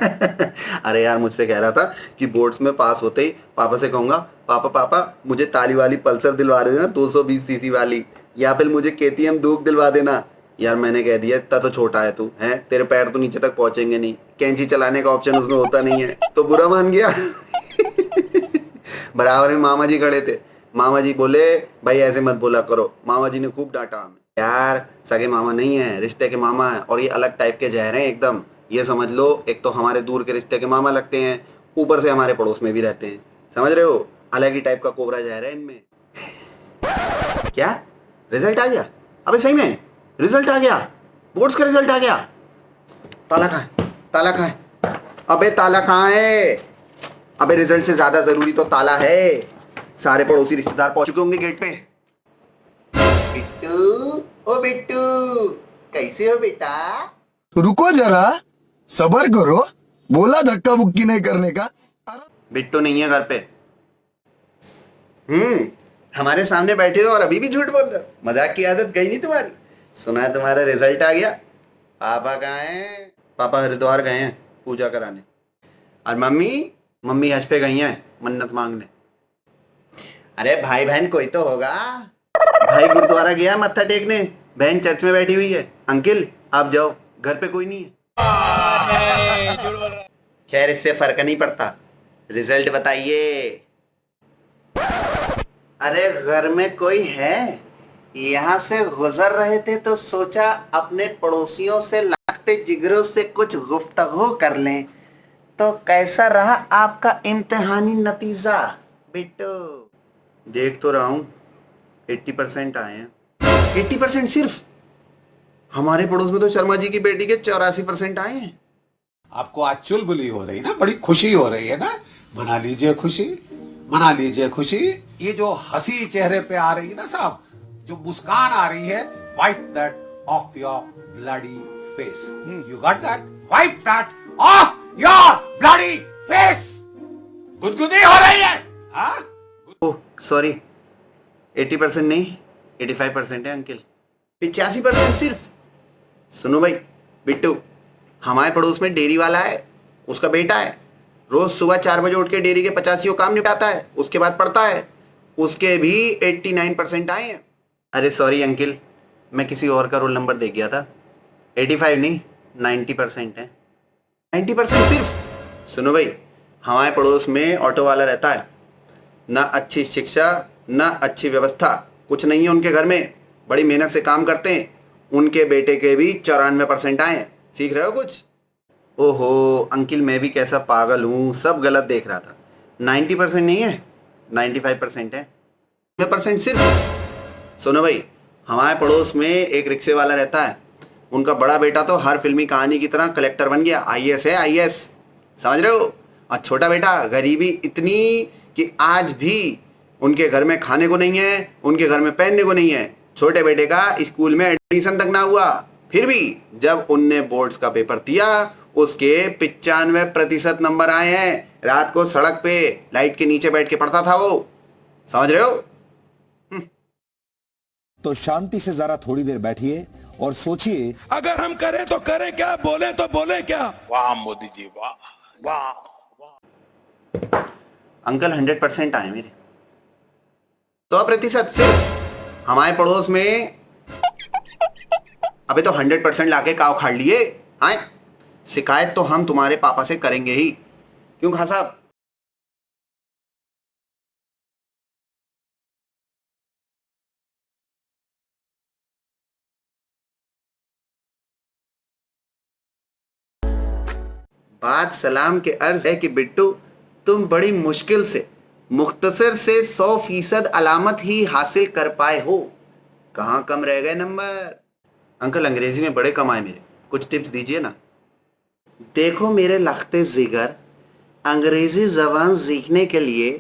अरे यार, मुझसे कह रहा था कि बोर्ड्स में पास होते ही पापा से कहूंगा, पापा पापा मुझे ताली वाली पल्सर दिलवा देना 220 सीसी वाली, या फिर मुझे केटीएम दूक दिलवा देना। यार मैंने कह दिया इतना तो छोटा है तू, है तेरे पैर तो नीचे तक पहुंचेंगे नहीं, कैंची चलाने का ऑप्शन उसमें होता नहीं है, तो बुरा मान गया। बराबर में मामा जी खड़े थे। मामा जी बोले भाई ऐसे मत बोला करो। मामा जी ने खूब डांटा हमें। यार सगे मामा नहीं है, रिश्ते के मामा है, और ये अलग टाइप के जहर हैं एकदम। ये समझ लो, एक तो हमारे दूर के रिश्ते के मामा लगते हैं, ऊपर से हमारे पड़ोस में भी रहते हैं। समझ रहे हो, अलग ही टाइप का कोबरा जहर है इनमें। क्या रिजल्ट आ गया? अबे सही में रिजल्ट आ गया, बोर्ड्स का रिजल्ट आ गया। ताला कहाँ है? ताला कहाँ है? अबे ताला कहाँ है? अबे रिजल्ट से ज्यादा जरूरी तो ताला है। सारे पड़ोसी रिश्तेदार पहुंच चुके होंगे गेट पे। बिट्टू, ओ बिट्टू, कैसे हो बेटा? रुको जरा, सबर करो। बोला धक्का मुक्की नहीं करने का। बिट्टू नहीं है घर पे। हमारे सामने बैठे हो और अभी भी झूठ बोल रहे हो। मजाक की आदत गई नहीं तुम्हारी। सुना है तुम्हारा रिजल्ट आ गया। पापा कहाँ हैं? पापा हरिद्वार गए हैं पूजा कराने। और मम्मी? मम्मी हज पे गई हैं मन्नत मांगने। अरे भाई बहन कोई तो होगा। भाई गुरुद्वारा गया मत्था टेकने, बहन चर्च में बैठी हुई है। अंकल आप जाओ, घर पे कोई नहीं है। खैर इससे फर्क नहीं पड़ता। रिजल्ट बताइए। अरे घर में कोई है? यहाँ से गुजर रहे थे तो सोचा अपने पड़ोसियों से लगते जिगरों से कुछ गुफ्तगू कर लें। तो कैसा रहा आपका इम्तिहानी नतीजा बिट्टू? देख तो रहा हूँ 80% आए हैं। 80% सिर्फ? हमारे पड़ोस में तो शर्मा जी की बेटी के 84% आए हैं। आपको आज चुलबुली हो रही है ना, बड़ी खुशी हो रही है ना। मना लीजिए खुशी, मना लीजिए खुशी। ये जो हंसी चेहरे पे आ रही है ना साहब, जो मुस्कान आ रही है, wipe that of your bloody face. You got that? Wipe that of your bloody face. गुदगुदी हो रही है। हाँ? ओह सॉरी, 80% नहीं 85% है अंकल। 85% सिर्फ? सुनो भाई बिट्टू, हमारे पड़ोस में डेयरी वाला है, उसका बेटा है। रोज सुबह 4 बजे उठ के डेयरी के 85 काम निपटाता है, उसके बाद पढ़ता है। उसके भी 89% आए हैं। अरे सॉरी अंकल, मैं किसी और का रोल नंबर दे गया था। 85 नहीं 90% है। 90% सिर्फ? सुनो भाई, हमारे पड़ोस में ऑटो वाला रहता है, ना अच्छी शिक्षा ना अच्छी व्यवस्था, कुछ नहीं है उनके घर में। बड़ी मेहनत से काम करते हैं। उनके बेटे के भी 94% आए हैं। सीख रहे हो कुछ? ओहो अंकिल, मैं भी कैसा पागल हूँ, सब गलत देख रहा था। 90% नहीं है 95% है। 90% सिर्फ? सुनो भाई, हमारे पड़ोस में एक रिक्शे वाला रहता है। उनका बड़ा बेटा तो हर फिल्मी कहानी की तरह कलेक्टर बन गया, आईएएस है आईएएस। समझ रहे हो? और छोटा बेटा गरीबी इतनी कि आज भी उनके घर में खाने को नहीं है, उनके घर में पहनने को नहीं है। छोटे बेटे का स्कूल में एडमिशन तक ना हुआ, फिर भी जब उनने बोर्ड्स का पेपर दिया उसके 95% नंबर आए हैं। रात को सड़क पे लाइट के नीचे बैठ के पढ़ता था वो। समझ रहे हो? तो शांति से जरा थोड़ी देर बैठिए और सोचिए, अगर हम करें तो करें क्या, बोले तो बोले क्या। वाह मोदी जी वाह वाह वाह। अंकल 100% आए मेरे। 100% सिर्फ? हमारे पड़ोस में अबे तो 100% लाके काव खाड़ लिए। आए शिकायत तो हम तुम्हारे पापा से करेंगे ही। क्यों खान साहब? बात सलाम के अर्ज है कि बिट्टू तुम बड़ी मुश्किल से मुख्तसर से 100% अलामत ही हासिल कर पाए हो। कहाँ कम रह गए नंबर? अंकल अंग्रेजी में बड़े कम आए मेरे, कुछ टिप्स दीजिए ना। देखो मेरे लख्ते जिगर, अंग्रेजी ज़बान सीखने के लिए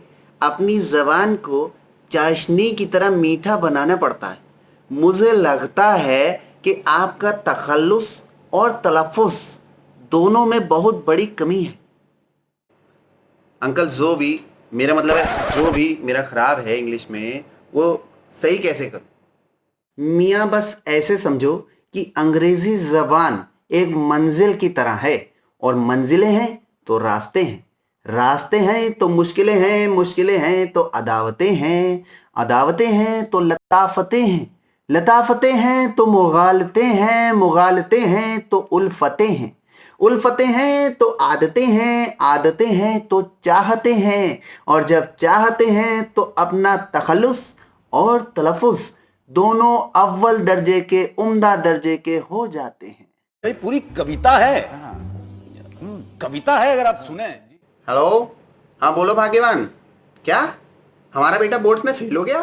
अपनी ज़बान को चाशनी की तरह मीठा बनाना पड़ता है। मुझे लगता है कि आपका तखल्लुस और तलफ़ुज़ दोनों में बहुत बड़ी कमी है। अंकल जो भी मेरा मतलब है, जो भी मेरा ख़राब है इंग्लिश में वो सही कैसे करूं? मियाँ बस ऐसे समझो कि अंग्रेज़ी ज़बान एक मंजिल की तरह है और मंजिलें हैं तो रास्ते हैं, रास्ते हैं तो मुश्किलें हैं, मुश्किलें हैं तो अदावतें हैं, अदावतें हैं तो लताफतें हैं, लताफतें हैं तो मुगालतें हैं, मुगालतें हैं तो उल्फतें हैं, उल्फतें हैं तो आदतें हैं, आदतें हैं तो चाहते हैं, और जब चाहते हैं तो अपना तखल्लुस और तलफ़ुज़ दोनों अव्वल दर्जे के, उम्दा दर्जे के हो जाते हैं। भाई पूरी कविता है, कविता है अगर आप सुने। हेलो, हाँ बोलो भाग्यवान, क्या हमारा बेटा बोर्ड्स में फेल हो गया?